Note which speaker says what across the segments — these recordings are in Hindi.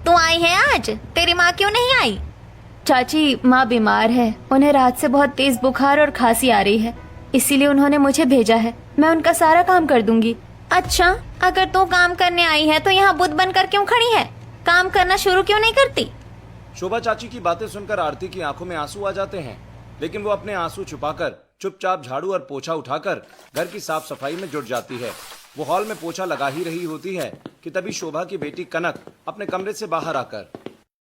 Speaker 1: तू आई है आज? तेरी माँ क्यों नहीं आई?
Speaker 2: चाची, माँ बीमार है। उन्हें रात से बहुत तेज बुखार और खांसी आ रही है, इसीलिए उन्होंने मुझे भेजा है। मैं उनका सारा काम कर दूंगी।
Speaker 1: अच्छा, अगर तू काम करने आई है तो यहाँ बुत बनकर क्यों खड़ी है? काम करना शुरू क्यों नहीं करती?
Speaker 3: शोभा चाची की बातें सुनकर आरती की आंखों में आंसू आ जाते हैं, लेकिन वो अपने आंसू छुपाकर चुपचाप झाड़ू और पोछा उठाकर घर की साफ सफाई में जुट जाती है। वो हॉल में पोछा लगा ही रही होती है कि तभी शोभा की बेटी कनक अपने कमरे से बाहर आकर,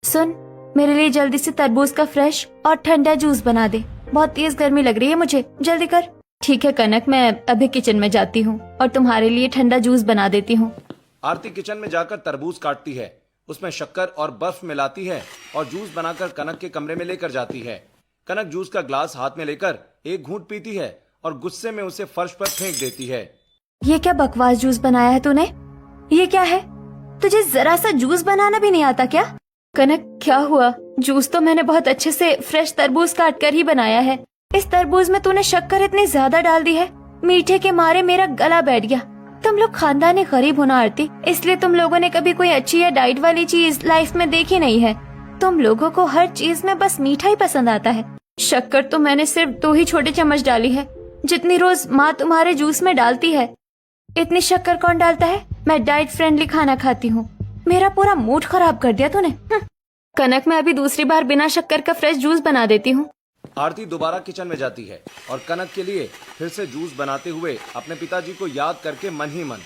Speaker 2: सुन, मेरे लिए जल्दी से तरबूज का फ्रेश और ठंडा जूस बना दे। बहुत तेज गर्मी लग रही है मुझे, जल्दी कर। ठीक है कनक, मैं अभी किचन में जाती हूँ और तुम्हारे लिए ठंडा जूस बना देती हूँ।
Speaker 3: आरती किचन में जाकर तरबूज काटती है, उसमें शक्कर और बर्फ मिलाती है और जूस बनाकर कनक के कमरे में लेकर जाती है। कनक जूस का ग्लास हाथ में लेकर एक घूंट पीती है और गुस्से में उसे फर्श पर फेंक देती है।
Speaker 2: ये क्या बकवास जूस बनाया है तूने? ये क्या है? तुझे जरा सा जूस बनाना भी नहीं आता क्या? कनक, क्या हुआ? जूस तो मैंने बहुत अच्छे से फ्रेश तरबूज काट कर ही बनाया है। इस तरबूज में तूने शक्कर इतनी ज्यादा डाल दी है, मीठे के मारे मेरा गला बैठ गया। तुम लोग खानदानी गरीब हो ना आरती, इसलिए तुम लोगों ने कभी कोई अच्छी या डाइट वाली चीज लाइफ में देखी नहीं है। तुम लोगों को हर चीज में बस मीठा ही पसंद आता है। शक्कर तो मैंने सिर्फ 2 ही छोटे चम्मच डाली है, जितनी रोज माँ तुम्हारे जूस में डालती है। इतनी शक्कर कौन डालता है? मैं डाइट फ्रेंडली खाना खाती हूँ। मेरा पूरा मूड खराब कर दिया तूने। कनक, मैं अभी दूसरी बार बिना शक्कर का फ्रेश जूस बना देती हूँ।
Speaker 3: आरती दोबारा किचन में जाती है और कनक के लिए फिर से जूस बनाते हुए अपने पिताजी को याद करके मन ही मन,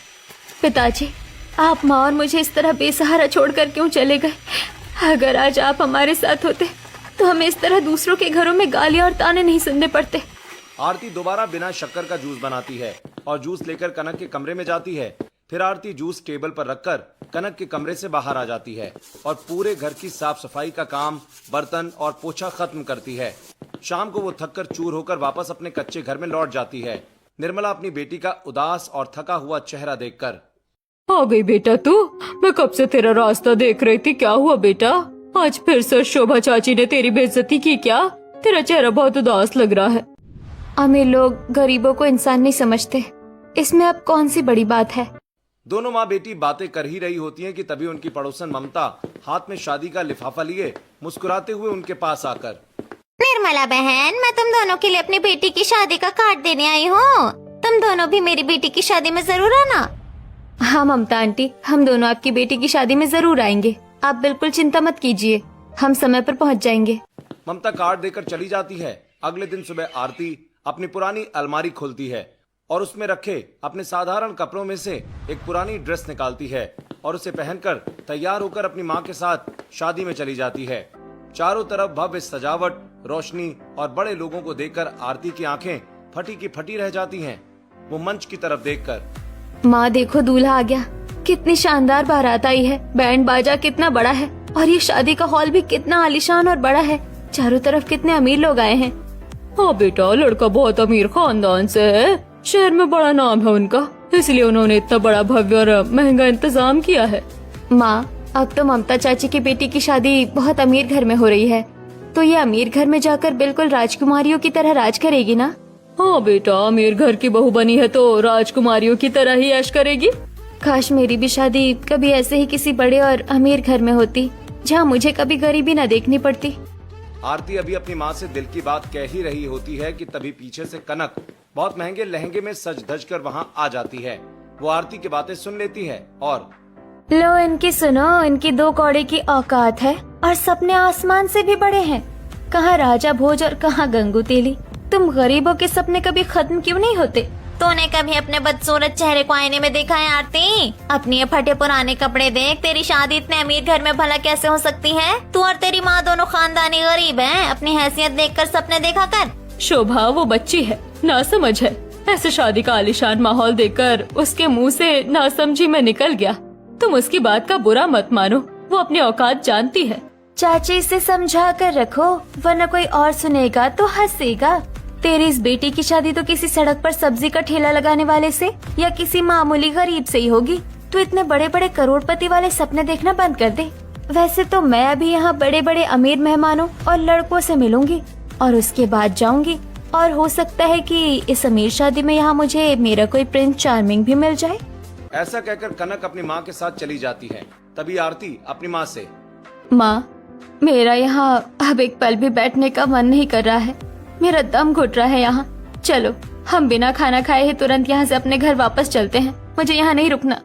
Speaker 2: पिताजी, आप माँ और मुझे इस तरह बेसहारा छोड़कर क्यों चले गए? अगर आज आप हमारे साथ होते तो हमें इस तरह दूसरों के घरों में गालियाँ और ताने नहीं सुनने पड़ते।
Speaker 3: आरती दोबारा बिना शक्कर का जूस बनाती है और जूस लेकर कनक के कमरे में जाती है। फिर आरती जूस टेबल पर रखकर कनक के कमरे से बाहर आ जाती है और पूरे घर की साफ सफाई का काम, बर्तन और पोछा खत्म करती है। शाम को वो थककर चूर होकर वापस अपने कच्चे घर में लौट जाती है। निर्मला अपनी बेटी का उदास और थका हुआ चेहरा देखकर,
Speaker 4: आ गई बेटा तू? मैं कब से तेरा रास्ता देख रही थी। क्या हुआ बेटा? आज फिर से शोभा चाची ने तेरी बेइज्जती की क्या? तेरा चेहरा बहुत उदास लग रहा है।
Speaker 2: अमीर लोग गरीबों को इंसान नहीं समझते, इसमें अब कौन सी बड़ी बात है?
Speaker 3: दोनों माँ बेटी बातें कर ही रही होती हैं कि तभी उनकी पड़ोसन ममता हाथ में शादी का लिफाफा लिए मुस्कुराते हुए उनके पास आकर,
Speaker 1: निर्मला बहन, मैं तुम दोनों के लिए अपनी बेटी की शादी का कार्ड देने आई हूँ। तुम दोनों भी मेरी बेटी की शादी में जरूर आना।
Speaker 2: हाँ ममता आंटी, हम दोनों आपकी बेटी की शादी में जरूर आएंगे। आप बिल्कुल चिंता मत कीजिए, हम समय पर पहुँच जाएंगे।
Speaker 3: ममता कार्ड देकर चली जाती है। अगले दिन सुबह आरती अपनी पुरानी अलमारी खोलती है और उसमें रखे अपने साधारण कपड़ों में से एक पुरानी ड्रेस निकालती है और उसे पहनकर तैयार होकर अपनी माँ के साथ शादी में चली जाती है। चारों तरफ भव्य सजावट, रोशनी और बड़े लोगों को देखकर आरती की आंखें फटी की फटी रह जाती हैं। वो मंच की तरफ देखकर,
Speaker 2: माँ देखो, दूल्हा आ गया। कितनी शानदार बारात आई है, बैंड बाजा कितना बड़ा है और ये शादी का हॉल भी कितना आलीशान और बड़ा है। चारों तरफ कितने अमीर लोग आए हैं।
Speaker 4: हाँ बेटा, लड़का बहुत अमीर खानदान से है। शहर में बड़ा नाम है उनका, इसलिए उन्होंने इतना बड़ा भव्य और महंगा इंतजाम किया है।
Speaker 2: माँ, अब तो ममता चाची की बेटी की शादी बहुत अमीर घर में हो रही है, तो ये अमीर घर में जाकर बिल्कुल राजकुमारियों की तरह राज करेगी ना?
Speaker 4: हाँ बेटा, अमीर घर की बहू बनी है तो राजकुमारियों की तरह ही ऐश करेगी।
Speaker 2: काश मेरी भी शादी कभी ऐसे ही किसी बड़े और अमीर घर में होती, जहाँ मुझे कभी गरीबी न देखनी पड़ती।
Speaker 3: आरती अभी अपनी माँ से दिल की बात कह ही रही होती है कि तभी पीछे से कनक बहुत महंगे लहंगे में सज धज कर वहाँ आ जाती है। वो आरती की बातें सुन लेती है और,
Speaker 2: लो इनकी सुनो, इनकी 2 कौड़े की औकात है और सपने आसमान से भी बड़े हैं। कहाँ राजा भोज और कहाँ गंगू तेली। तुम गरीबों के सपने कभी खत्म क्यों नहीं होते?
Speaker 1: तूने कभी अपने बदसूरत चेहरे को आईने में देखा है आरती? अपने ये फटे पुराने कपड़े देख। तेरी शादी इतने अमीर घर में भला कैसे हो सकती है? तू और तेरी माँ दोनों खानदानी गरीब हैं। अपनी हैसियत देखकर सपने देखा कर।
Speaker 4: शोभा वो बच्ची है, नासमझ है। ऐसे शादी का आलीशान माहौल देखकर उसके मुंह से नासमझी में निकल गया। तुम उसकी बात का बुरा मत मानो, वो अपनी औकात जानती है।
Speaker 2: चाची, इसे समझा कर रखो, वरना कोई और सुनेगा तो हंसेगा। तेरी इस बेटी की शादी तो किसी सड़क पर सब्जी का ठेला लगाने वाले से या किसी मामूली गरीब से ही होगी। तो इतने बड़े बड़े करोड़पति वाले सपने देखना बंद कर दे। वैसे तो मैं अभी यहाँ बड़े बड़े अमीर मेहमानों और लड़कों से मिलूंगी और उसके बाद जाऊंगी, और हो सकता है कि इस अमीर शादी में यहाँ मुझे मेरा कोई प्रिंस चार्मिंग भी मिल जाए।
Speaker 3: ऐसा कहकर कनक अपनी माँ के साथ चली जाती है। तभी आरती अपनी माँ से,
Speaker 2: माँ, मेरा यहाँ अब एक पल भी बैठने का मन नहीं कर रहा है। मेरा दम घुट रहा है यहाँ। चलो, हम बिना खाना खाए ही तुरंत यहाँ से अपने घर वापस चलते हैं। मुझे यहाँ नहीं रुकना।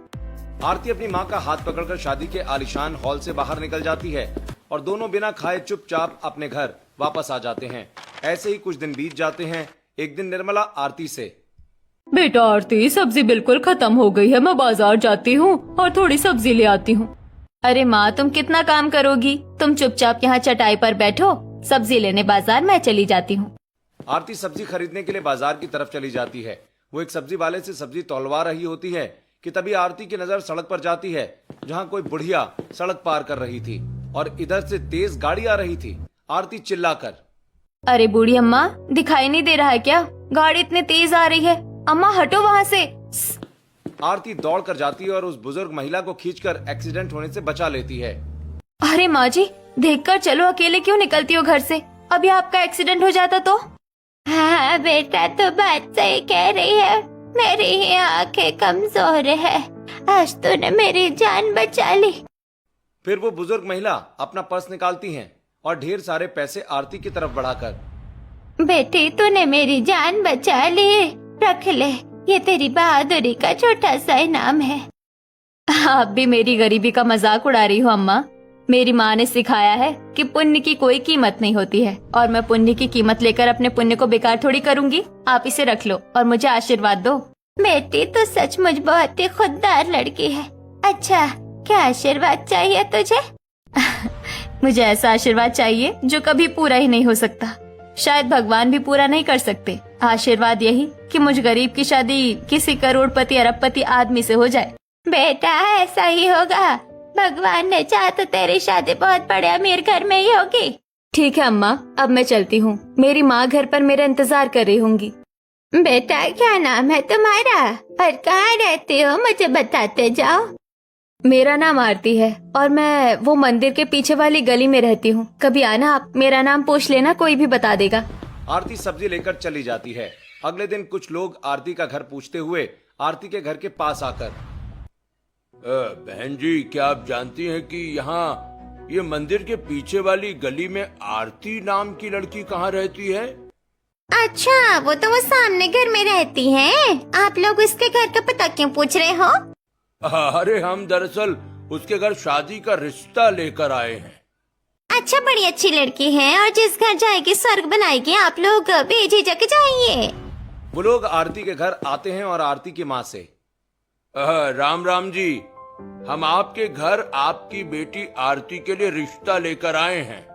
Speaker 3: आरती अपनी माँ का हाथ पकड़कर शादी के आलीशान हॉल से बाहर निकल जाती है और दोनों बिना खाए चुपचाप अपने घर वापस आ जाते हैं। ऐसे ही कुछ दिन बीत जाते हैं। एक दिन निर्मला आरती से,
Speaker 4: बेटा आरती, सब्जी बिल्कुल खत्म हो गई है, मैं बाजार जाती हूँ और थोड़ी सब्जी ले आती हूँ।
Speaker 2: अरे माँ, तुम कितना काम करोगी? तुम चुपचाप यहाँ चटाई पर बैठो, सब्जी लेने बाजार मैं चली जाती हूँ।
Speaker 3: आरती सब्जी खरीदने के लिए बाजार की तरफ चली जाती है। वो एक सब्जी वाले से सब्जी तौलवा रही होती है कि तभी आरती की नजर सड़क पर जाती है, जहाँ कोई बुढ़िया सड़क पार कर रही थी और इधर से तेज गाड़ी आ रही थी। आरती चिल्लाकर,
Speaker 2: अरे बूढ़ी अम्मा, दिखाई नहीं दे रहा है क्या? गाड़ी इतनी तेज आ रही है। अम्मा हटो वहाँ से।
Speaker 3: आरती दौड़ कर जाती है और उस बुजुर्ग महिला को खींचकर एक्सीडेंट होने से बचा लेती है।
Speaker 2: अरे माँ जी, देखकर चलो, अकेले क्यों निकलती हो घर से? अभी आपका एक्सीडेंट हो जाता तो?
Speaker 1: हाँ बेटा, तो बात सही कह रही है। मेरी ही आंखें कमजोर है। आज तूने मेरी जान बचा ली।
Speaker 3: फिर वो बुजुर्ग महिला अपना पर्स निकालती हैं और ढेर सारे पैसे आरती की तरफ बढ़ाकर,
Speaker 1: बेटी, तूने मेरी जान बचा ली। रख ले, ये तेरी बहादुरी का छोटा सा इनाम है।
Speaker 2: आप भी मेरी गरीबी का मजाक उड़ा रही हो अम्मा। मेरी माँ ने सिखाया है कि पुण्य की कोई कीमत नहीं होती है और मैं पुण्य की कीमत लेकर अपने पुण्य को बेकार थोड़ी करूंगी। आप इसे रख लो और मुझे आशीर्वाद दो।
Speaker 1: बेटी, तू सचमुच बहुत ही खुददार लड़की है। अच्छा, क्या आशीर्वाद चाहिए तुझे?
Speaker 2: मुझे ऐसा आशीर्वाद चाहिए जो कभी पूरा ही नहीं हो सकता। शायद भगवान भी पूरा नहीं कर सकते। आशीर्वाद यही कि मुझ गरीब की शादी किसी करोड़पति अरबपति आदमी से हो जाए।
Speaker 1: बेटा, ऐसा ही होगा। भगवान ने चाहा तो तेरी शादी बहुत बड़े अमीर घर में ही होगी।
Speaker 2: ठीक है अम्मा, अब मैं चलती हूँ। मेरी माँ घर पर मेरा इंतजार कर रही होंगी।
Speaker 1: बेटा, क्या नाम है तुम्हारा और कहाँ रहते हो? मुझे बताते जाओ।
Speaker 2: मेरा नाम आरती है और मैं वो मंदिर के पीछे वाली गली में रहती हूँ। कभी आना आप, मेरा नाम पूछ लेना, कोई भी बता देगा।
Speaker 3: आरती सब्जी लेकर चली जाती है। अगले दिन कुछ लोग आरती का घर पूछते हुए आरती के घर के पास आकर,
Speaker 5: बहन जी, क्या आप जानती हैं कि यहाँ ये मंदिर के पीछे वाली गली में आरती नाम की लड़की कहाँ रहती है?
Speaker 1: अच्छा, वो तो वो सामने घर में रहती है। आप लोग उसके घर का पता क्यों पूछ रहे हो?
Speaker 5: अरे हम दरअसल उसके घर शादी का रिश्ता लेकर आए हैं।
Speaker 1: अच्छा, बड़ी अच्छी लड़की है और जिस घर जाएगी स्वर्ग बनाएगी। आप लोग बेझिझक जाइए।
Speaker 3: वो लोग आरती के घर आते हैं और आरती की माँ से,
Speaker 5: राम राम जी, हम आपके घर आपकी बेटी आरती के लिए रिश्ता लेकर आए हैं।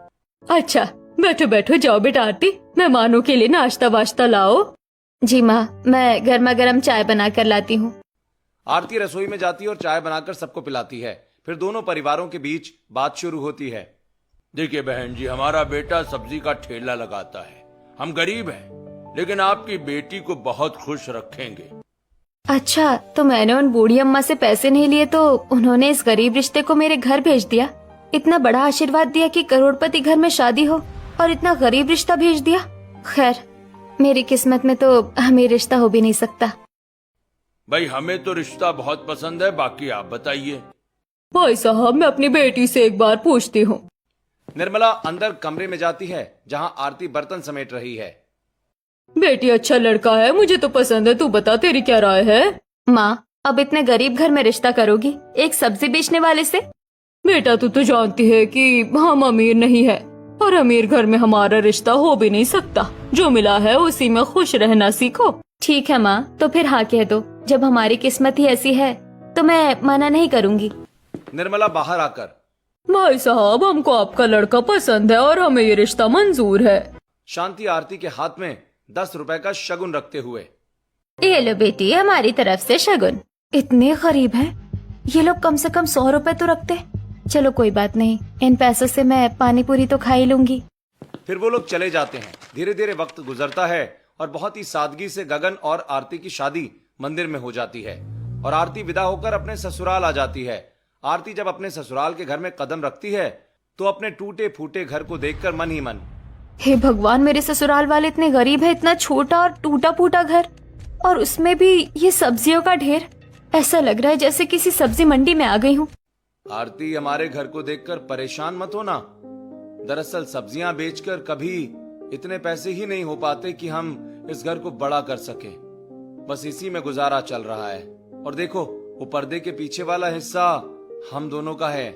Speaker 4: अच्छा, बैठो बैठो, जाओ बेटा आरती, मेहमानों के लिए नाश्ता वाश्ता लाओ।
Speaker 2: जी माँ, मैं गर्मा गर्म चाय बना कर लाती हूँ।
Speaker 3: आरती रसोई में जाती है और चाय बनाकर सबको पिलाती है। फिर दोनों परिवारों के बीच बात शुरू होती है।
Speaker 5: देखिए बहन जी, हमारा बेटा सब्जी का ठेला लगाता है। हम गरीब हैं, लेकिन आपकी बेटी को बहुत खुश रखेंगे।
Speaker 2: अच्छा, तो मैंने उन बूढ़ी अम्मा से पैसे नहीं लिए तो उन्होंने इस गरीब रिश्ते को मेरे घर भेज दिया। इतना बड़ा आशीर्वाद दिया कि करोड़पति घर में शादी हो और इतना गरीब रिश्ता भेज दिया। खैर, मेरी किस्मत में तो हमें रिश्ता हो भी नहीं सकता।
Speaker 5: भाई, हमें तो रिश्ता बहुत पसंद है, बाकी आप बताइए।
Speaker 4: भाई साहब, मैं अपनी बेटी से एक बार पूछती हूँ।
Speaker 3: निर्मला अंदर कमरे में जाती है जहाँ आरती बर्तन समेट रही है।
Speaker 4: बेटी, अच्छा लड़का है, मुझे तो पसंद है, तू बता तेरी क्या राय है?
Speaker 2: माँ, अब इतने गरीब घर में रिश्ता करोगी एक सब्जी बेचने वाले से?
Speaker 4: बेटा, तू तो जानती है कि हम अमीर नहीं है और अमीर घर में हमारा रिश्ता हो भी नहीं सकता। जो मिला है उसी में खुश रहना सीखो।
Speaker 2: ठीक है माँ, तो फिर हाँ कह दो। जब हमारी किस्मत ही ऐसी है तो मैं मना नहीं करूँगी।
Speaker 3: निर्मला बाहर आकर,
Speaker 4: भाई साहब, हमको आपका लड़का पसंद है और हमें ये रिश्ता मंजूर है।
Speaker 3: शांति आरती के हाथ में 10 रुपए का शगुन रखते हुए,
Speaker 2: ये लो बेटी, हमारी तरफ से शगुन। इतने गरीब हैं, ये लोग कम से कम 100 रुपए तो रखते। चलो कोई बात नहीं, इन पैसों से मैं पानी पूरी तो खा ही लूंगी।
Speaker 3: फिर वो लोग चले जाते हैं। धीरे धीरे वक्त गुजरता है और बहुत ही सादगी से गगन और आरती की शादी मंदिर में हो जाती है और आरती विदा होकर अपने ससुराल आ जाती है। आरती जब अपने ससुराल के घर में कदम रखती है तो अपने टूटे फूटे घर को देखकर मन ही मन,
Speaker 2: हे भगवान, मेरे ससुराल वाले इतने गरीब है, इतना छोटा और टूटा फूटा घर और उसमें भी ये सब्जियों का ढेर। ऐसा लग रहा है जैसे किसी सब्जी मंडी में आ गई हूँ।
Speaker 3: आरती, हमारे घर को देखकर परेशान मत होना। दरअसल सब्जियां बेचकर कभी इतने पैसे ही नहीं हो पाते कि हम इस घर को बड़ा कर सके। बस इसी में गुजारा चल रहा है। और देखो, वो पर्दे के पीछे वाला हिस्सा हम दोनों का है।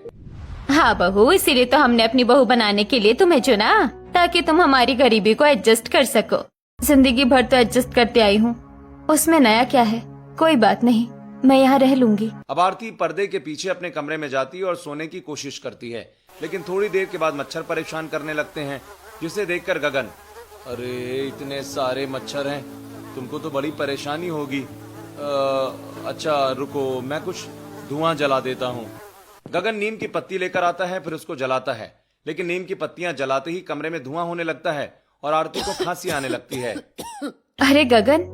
Speaker 2: हाँ बहू, इसीलिए तो हमने अपनी बहू बनाने के लिए तुम्हें चुना, ताकि तुम हमारी गरीबी को एडजस्ट कर सको। जिंदगी भर तो एडजस्ट करते आई हूँ, उसमें नया क्या है। कोई बात नहीं, मैं यहाँ रह लूंगी।
Speaker 3: अब आरती पर्दे के पीछे अपने कमरे में जाती है और सोने की कोशिश करती है, लेकिन थोड़ी देर के बाद मच्छर परेशान करने लगते हैं, जिसे देखकर गगन, अरे इतने सारे मच्छर हैं, तुमको तो बड़ी परेशानी होगी। अच्छा रुको, मैं कुछ धुआं जला देता हूँ। गगन नीम की पत्ती लेकर आता है, फिर उसको जलाता है, लेकिन नीम की पत्तियां जलाते ही कमरे में धुआं होने लगता है और आरती को खांसी आने लगती है।
Speaker 2: अरे गगन,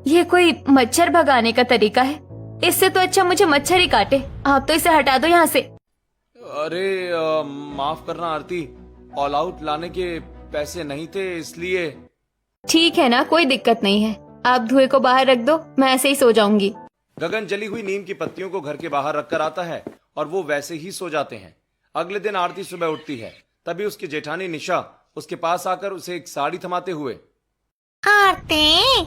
Speaker 2: ये कोई मच्छर भगाने का तरीका है? इससे तो अच्छा मुझे मच्छर ही काटे। आप तो इसे हटा दो यहाँ से।
Speaker 3: अरे माफ करना आरती, ऑल आउट लाने के पैसे नहीं थे, इसलिए।
Speaker 2: ठीक है ना, कोई दिक्कत नहीं है। आप धुएं को बाहर रख दो, मैं ऐसे ही सो जाऊंगी।
Speaker 3: गगन जली हुई नीम की पत्तियों को घर के बाहर रखकर आता है और वो वैसे ही सो जाते हैं। अगले दिन आरती सुबह उठती है, तभी उसकी जेठानी निशा उसके पास आकर उसे एक साड़ी थमाते हुए,
Speaker 1: आरती,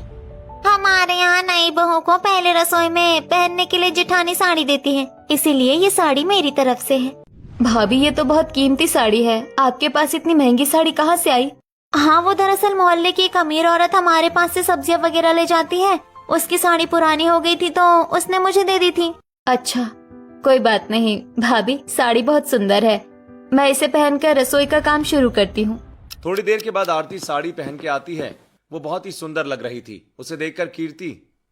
Speaker 1: हमारे यहाँ नई बहू को पहले रसोई में पहनने के लिए जेठानी साड़ी देती है, इसीलिए ये साड़ी मेरी तरफ से है।
Speaker 2: भाभी, ये तो बहुत कीमती साड़ी है, आपके पास इतनी महंगी साड़ी कहाँ से आई?
Speaker 1: हाँ, वो दरअसल मोहल्ले की एक अमीर औरत हमारे पास से सब्जियाँ वगैरह ले जाती है। उसकी साड़ी पुरानी हो गई थी तो उसने मुझे दे दी थी।
Speaker 2: अच्छा, कोई बात नहीं भाभी, साड़ी बहुत सुंदर है। मैं इसे पहनकर रसोई का काम शुरू करती हूँ।
Speaker 3: थोड़ी देर के बाद आरती साड़ी पहन के आती है। वो बहुत ही सुंदर लग रही थी। उसे देखकर कीर्ति,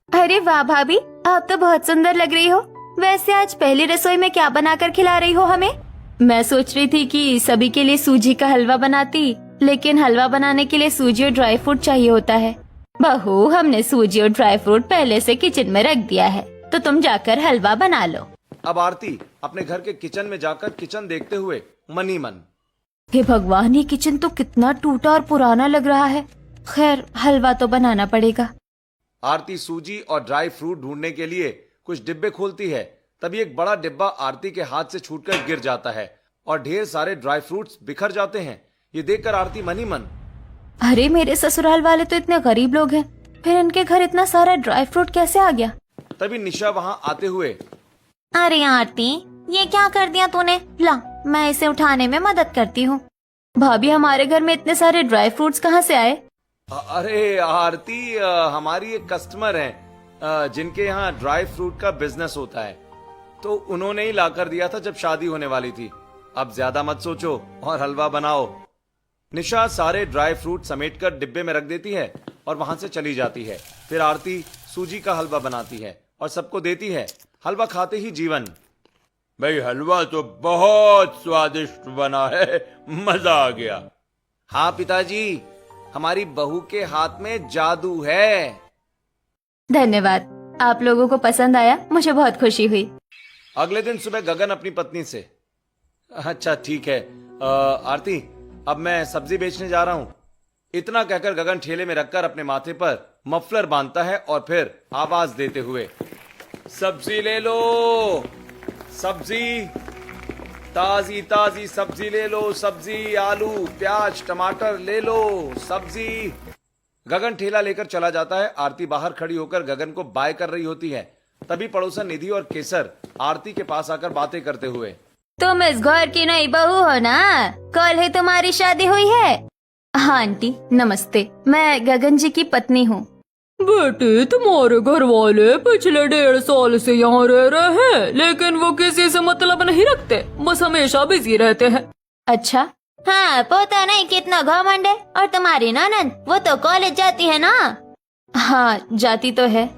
Speaker 2: अरे वाह भाभी, आप तो बहुत सुंदर लग रही हो। वैसे आज पहली रसोई में क्या बनाकर खिला रही हो हमें? मैं सोच रही थी कि सभी के लिए सूजी का हलवा बनाती, लेकिन हलवा बनाने के लिए सूजी और ड्राई फ्रूट चाहिए होता है। बहू, हमने सूजी और ड्राई फ्रूट पहले से किचन में रख दिया है, तो तुम जाकर हलवा बना लो।
Speaker 3: अब आरती अपने घर के किचन में जाकर किचन देखते हुए मन ही मन,
Speaker 2: हे भगवान, ये किचन तो कितना टूटा और पुराना लग रहा है। खैर, हलवा तो बनाना पड़ेगा।
Speaker 3: आरती सूजी और ड्राई फ्रूट ढूंढने के लिए कुछ डिब्बे खोलती है, तभी एक बड़ा डिब्बा आरती के हाथ से छूटकर गिर जाता है और ढेर सारे ड्राई फ्रूट्स बिखर जाते हैं। ये देखकर आरती मन ही मन,
Speaker 2: अरे मेरे ससुराल वाले तो इतने गरीब लोग हैं, फिर इनके घर इतना सारा ड्राई फ्रूट कैसे आ गया?
Speaker 3: तभी निशा वहां आते हुए,
Speaker 1: अरे आरती, ये क्या कर दिया तूने? ला, मैं इसे उठाने में मदद करती हूँ।
Speaker 2: भाभी, हमारे घर में इतने सारे ड्राई फ्रूट्स कहाँ से आए?
Speaker 3: अरे आरती, हमारी एक कस्टमर है जिनके यहाँ ड्राई फ्रूट का बिजनेस होता है, तो उन्होंने ही लाकर दिया था जब शादी होने वाली थी। अब ज्यादा मत सोचो और हलवा बनाओ। निशा सारे ड्राई फ्रूट समेटकर डिब्बे में रख देती है और वहां से चली जाती है। फिर आरती सूजी का हलवा बनाती है और सबको देती है। हलवा खाते ही जीवन,
Speaker 5: भाई हलवा तो बहुत स्वादिष्ट बना है, मजा आ गया।
Speaker 3: हाँ पिताजी, हमारी बहू के हाथ में जादू है।
Speaker 2: धन्यवाद, आप लोगों को पसंद आया, मुझे बहुत खुशी हुई।
Speaker 3: अगले दिन सुबह गगन अपनी पत्नी से, अच्छा ठीक है आरती, अब मैं सब्जी बेचने जा रहा हूं। इतना कहकर गगन ठेले में रखकर अपने माथे पर मफलर बांधता है और फिर आवाज देते हुए, सब्जी ले लो, सब्जी, ताजी ताजी सब्जी ले लो, सब्जी, आलू प्याज टमाटर ले लो, सब्जी। गगन ठेला लेकर चला जाता है। आरती बाहर खड़ी होकर गगन को बाय कर रही होती है। तभी पड़ोसन निधि और केसर आरती के पास आकर बातें करते हुए,
Speaker 2: तुम इस घर की नई बहू हो ना? कल ही तुम्हारी शादी हुई है? हाँ आंटी, नमस्ते, मैं गगन जी की पत्नी हूँ।
Speaker 4: बेटे, तुम्हारे घर वाले पिछले 1.5 साल से यहाँ रह रहे हैं, लेकिन वो किसी से मतलब नहीं रखते, बस हमेशा बिजी रहते हैं।
Speaker 2: अच्छा,
Speaker 1: हाँ, पता नहीं कितना घमंड है। और तुम्हारी ननद, वो तो कॉलेज जाती है ना?
Speaker 2: हाँ जाती तो है।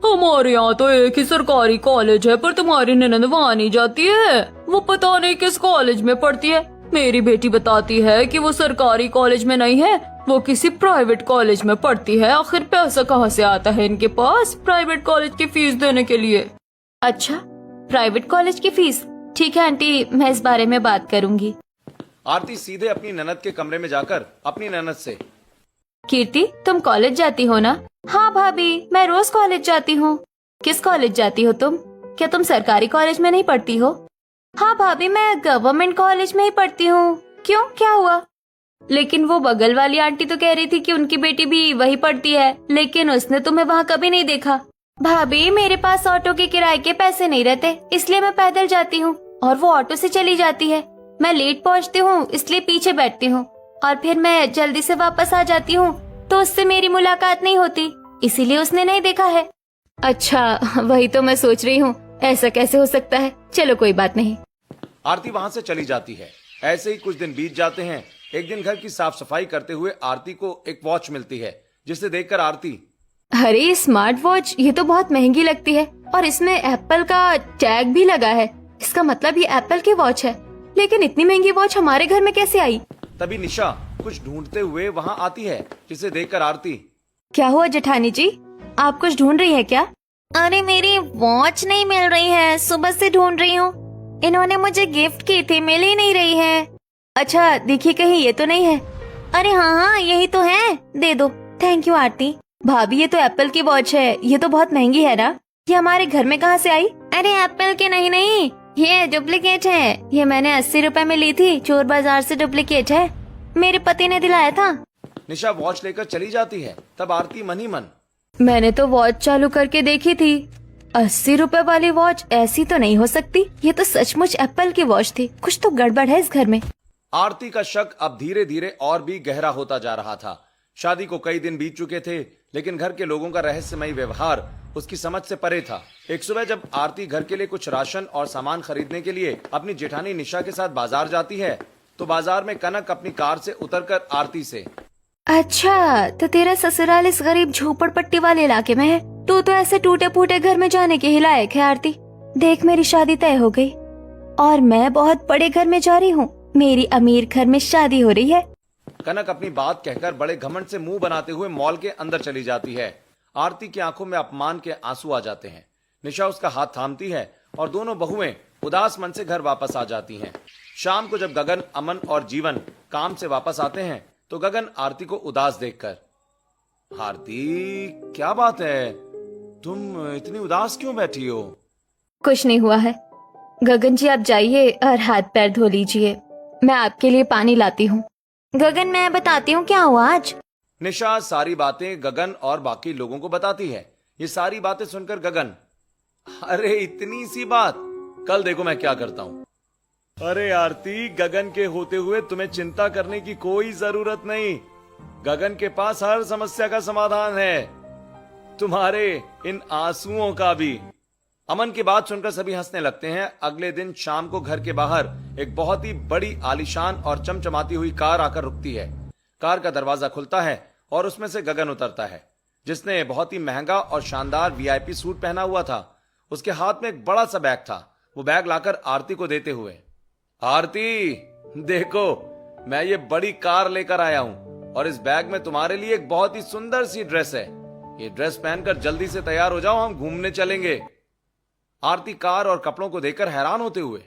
Speaker 4: हमारे यहाँ तो एक ही सरकारी कॉलेज है, पर तुम्हारी ननद वहाँ नहीं जाती है। वो पता नहीं किस कॉलेज में पढ़ती है। मेरी बेटी बताती है कि वो सरकारी कॉलेज में नहीं है, वो किसी प्राइवेट कॉलेज में पढ़ती है। आखिर पैसा कहाँ से आता है इनके पास प्राइवेट कॉलेज की फीस देने के लिए?
Speaker 2: अच्छा, प्राइवेट कॉलेज की फीस? ठीक है आंटी, मैं इस बारे में बात करूंगी।
Speaker 3: आरती सीधे अपनी ननद के कमरे में जाकर अपनी ननद से,
Speaker 2: कीर्ति, तुम कॉलेज जाती हो ना? हाँ भाभी, मैं रोज कॉलेज जाती हूँ। किस कॉलेज जाती हो तुम? क्या तुम सरकारी कॉलेज में नहीं पढ़ती हो? हाँ भाभी, मैं गवर्नमेंट कॉलेज में ही पढ़ती हूँ। क्यों, क्या हुआ? लेकिन वो बगल वाली आंटी तो कह रही थी कि उनकी बेटी भी वही पढ़ती है, लेकिन उसने तुम्हें वहाँ कभी नहीं देखा। भाभी, मेरे पास ऑटो के किराए के पैसे नहीं रहते, इसलिए मैं पैदल जाती हूँ और वो ऑटो से चली जाती है। मैं लेट पहुँचती हूँ इसलिए पीछे बैठती हूँ और फिर मैं जल्दी से वापस आ जाती हूँ, तो उससे मेरी मुलाकात नहीं होती, इसीलिए उसने नहीं देखा है। अच्छा, वही तो मैं सोच रही हूँ, ऐसा कैसे हो सकता है। चलो कोई बात नहीं।
Speaker 3: आरती वहां से चली जाती है। ऐसे ही कुछ दिन बीत जाते हैं। एक दिन घर की साफ सफाई करते हुए आरती को एक वॉच मिलती है, जिसे देखकर आरती,
Speaker 2: अरे स्मार्ट वॉच, ये तो बहुत महंगी लगती है और इसमें एप्पल का टैग भी लगा है। इसका मतलब ये एप्पल की वॉच है, लेकिन इतनी महंगी वॉच हमारे घर में कैसे आई?
Speaker 3: तभी निशा कुछ ढूंढते हुए वहां आती है, जिसे देखकर आरती,
Speaker 2: क्या हुआ जेठानी जी, आप कुछ ढूंढ रही है क्या?
Speaker 1: अरे मेरी वॉच नहीं मिल रही है, सुबह से ढूंढ रही हूँ। इन्होंने मुझे गिफ्ट की थी, मिल ही नहीं रही है।
Speaker 2: अच्छा, देखिए कहीं ये तो नहीं है।
Speaker 1: अरे हाँ, यही तो है, दे दो।
Speaker 2: थैंक यू आरती। भाभी, ये तो एप्पल की वॉच है, ये तो बहुत महंगी है ना। ये हमारे घर में कहाँ से आई?
Speaker 1: अरे एप्पल की नहीं, ये डुप्लीकेट है। ये मैंने 80 रुपए में ली थी, चोर बाजार से डुप्लीकेट है, मेरे पति ने दिलाया था।
Speaker 3: निशा वॉच लेकर चली जाती है। तब आरती मन ही मन,
Speaker 2: मैंने तो वॉच चालू करके देखी थी, 80 रुपए वाली वॉच ऐसी तो नहीं हो सकती। ये तो सचमुच एप्पल की वॉच थी, कुछ तो गड़बड़ है इस घर में।
Speaker 3: आरती का शक अब धीरे धीरे और भी गहरा होता जा रहा था। शादी को कई दिन बीत चुके थे, लेकिन घर के लोगों का रहस्यमयी व्यवहार उसकी समझ से परे था। एक सुबह जब आरती घर के लिए कुछ राशन और सामान खरीदने के लिए अपनी जेठानी निशा के साथ बाजार जाती है, तो बाजार में कनक अपनी कार से उतरकर आरती से,
Speaker 2: अच्छा, तो तेरा ससुराल इस गरीब झोपड़पट्टी वाले इलाके में है। तू तो ऐसे टूटे फूटे घर में जाने के ही लायक है आरती। देख, मेरी शादी तय हो गई और मैं बहुत बड़े घर में जा रही हूँ। मेरी अमीर घर में शादी हो रही है।
Speaker 3: कनक अपनी बात कहकर बड़े घमंड से मुंह बनाते हुए मॉल के अंदर चली जाती है। आरती की आंखों में अपमान के आंसू आ जाते हैं। निशा उसका हाथ थामती है और दोनों बहुएं उदास मन से घर वापस आ जाती हैं। शाम को जब गगन, अमन और जीवन काम से वापस आते हैं, तो गगन आरती को उदास देखकर, आरती क्या बात है, तुम इतनी उदास क्यों बैठी हो?
Speaker 2: कुछ नहीं हुआ है। गगन जी, आप जाइए और हाथ पैर धो लीजिए, मैं आपके लिए पानी लाती हूँ।
Speaker 1: गगन, मैं बताती हूँ क्या हुआ आज।
Speaker 3: निशा सारी बातें गगन और बाकी लोगों को बताती है। ये सारी बातें सुनकर गगन, अरे इतनी सी बात, कल देखो मैं क्या करता हूँ। अरे आरती, गगन के होते हुए तुम्हें चिंता करने की कोई जरूरत नहीं। गगन के पास हर समस्या का समाधान है, तुम्हारे इन आंसुओं का भी। अमन की बात सुनकर सभी हंसने लगते हैं। अगले दिन शाम को घर के बाहर एक बहुत ही बड़ी, आलीशान और चमचमाती हुई कार आकर रुकती है। कार का दरवाजा खुलता है और उसमें से गगन उतरता है, जिसने बहुत ही महंगा और शानदार वीआईपी सूट पहना हुआ था। उसके हाथ में एक बड़ा सा बैग था। वो बैग लाकर आरती को देते हुए, आरती देखो, मैं ये बड़ी कार लेकर आया हूं और इस बैग में तुम्हारे लिए एक बहुत ही सुंदर सी ड्रेस है। ये ड्रेस पहनकर जल्दी से तैयार हो जाओ, हम घूमने चलेंगे। आरती कार और कपड़ों को देखकर हैरान होते हुए,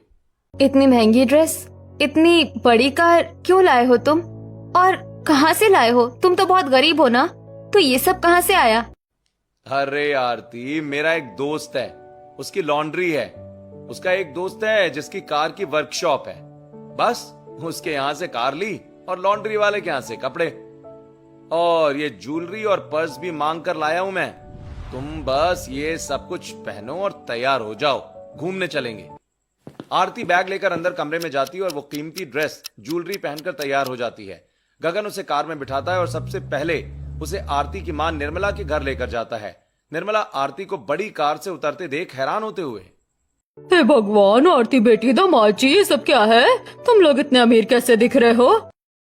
Speaker 2: इतनी महंगी ड्रेस, इतनी बड़ी कार क्यों लाए हो तुम, और कहाँ से लाए हो? तुम तो बहुत गरीब हो ना, तो ये सब कहाँ से आया?
Speaker 3: अरे आरती, मेरा एक दोस्त है, उसकी लॉन्ड्री है। उसका एक दोस्त है जिसकी कार की वर्कशॉप है। बस उसके यहाँ से कार ली और लॉन्ड्री वाले के यहाँ से कपड़े, और ये ज्वेलरी और पर्स भी मांग कर लाया हूं मैं। तुम बस ये सब कुछ पहनो और तैयार हो जाओ, घूमने चलेंगे। आरती बैग लेकर अंदर कमरे में जाती है और वो कीमती ड्रेस, ज्वेलरी पहनकर तैयार हो जाती है। गगन उसे कार में बिठाता है और सबसे पहले उसे आरती की मां निर्मला के घर लेकर जाता है। निर्मला आरती को बड़ी कार से उतरते देख हैरान होते हुए,
Speaker 4: हे भगवान, आरती बेटी, दामाजी, ये सब क्या है? तुम लोग इतने अमीर कैसे दिख रहे हो?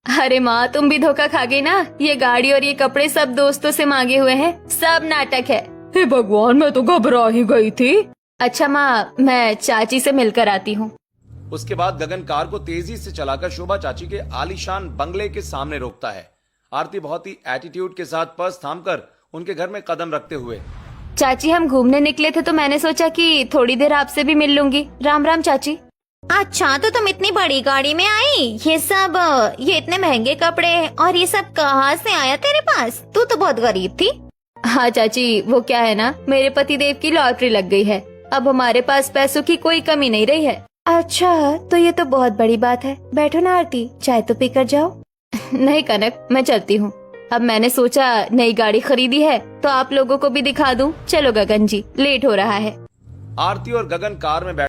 Speaker 2: अरे माँ, तुम भी धोखा खा गई ना। ये गाड़ी और ये कपड़े सब दोस्तों से मांगे हुए हैं, सब नाटक है।
Speaker 4: हे भगवान, मैं तो घबरा ही गई थी।
Speaker 2: अच्छा माँ, मैं चाची से मिलकर आती हूँ।
Speaker 3: उसके बाद गगन कार को तेजी से चलाकर शोभा चाची के आलीशान बंगले के सामने रोकता है। आरती बहुत ही एटीट्यूड के साथ पर्स थामकर उनके घर में कदम रखते हुए,
Speaker 2: चाची, हम घूमने निकले थे तो मैंने सोचा कि थोड़ी देर आपसे भी मिल लूंगी। राम राम चाची।
Speaker 1: अच्छा, तो तुम इतनी बड़ी गाड़ी में आई? ये इतने महंगे कपड़े और ये सब कहाँ से आया तेरे पास? तू तो बहुत गरीब थी।
Speaker 2: हाँ चाची, वो क्या है ना, मेरे पति देव की लॉटरी लग गई है। अब हमारे पास पैसों की कोई कमी नहीं रही है। अच्छा, तो ये तो बहुत बड़ी बात है। बैठो ना आरती, चाय तो पीकर जाओ। नहीं कनक, मैं चलती हूँ। अब मैंने सोचा नई गाड़ी खरीदी है तो आप लोगों को भी दिखा दूं। चलो गगन जी, लेट हो रहा है।
Speaker 3: आरती और गगन कार में बैठ